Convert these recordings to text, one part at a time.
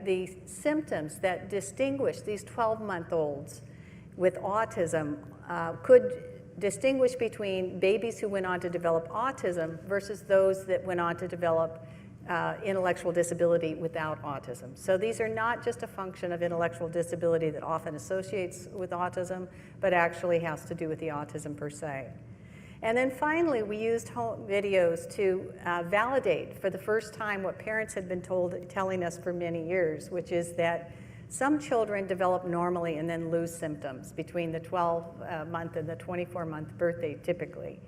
the symptoms that distinguish these 12-month-olds with autism could distinguish between babies who went on to develop autism versus those that went on to develop intellectual disability without autism. So these are not just a function of intellectual disability that often associates with autism, but actually has to do with the autism per se. And then finally, we used home videos to validate for the first time what parents had been telling us for many years, which is that some children develop normally and then lose symptoms between the 12-month and the 24-month birthday typically.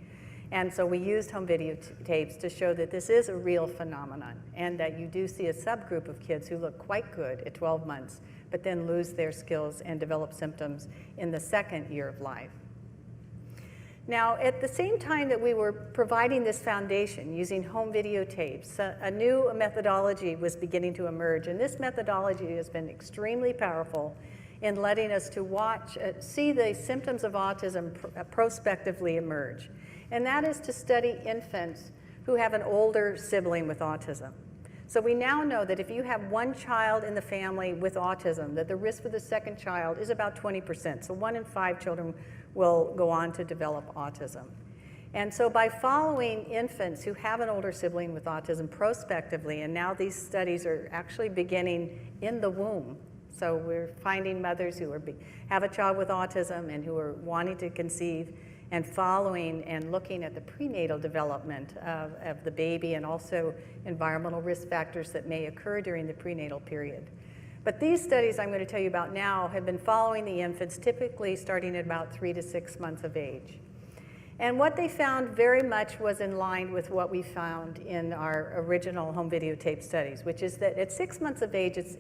And so we used home videotapes to show that this is a real phenomenon and that you do see a subgroup of kids who look quite good at 12 months, but then lose their skills and develop symptoms in the second year of life. Now, at the same time that we were providing this foundation using home videotapes, a new methodology was beginning to emerge, and this methodology has been extremely powerful in letting us to see the symptoms of autism prospectively emerge. And that is to study infants who have an older sibling with autism. So we now know that if you have one child in the family with autism, that the risk for the second child is about 20%. So 1 in 5 children will go on to develop autism. And so by following infants who have an older sibling with autism prospectively, and now these studies are actually beginning in the womb. So we're finding mothers who have a child with autism and who are wanting to conceive, and following and looking at the prenatal development of the baby and also environmental risk factors that may occur during the prenatal period. But these studies I'm going to tell you about now have been following the infants typically starting at about 3 to 6 months of age. And what they found very much was in line with what we found in our original home videotape studies, which is that at 6 months of age, it's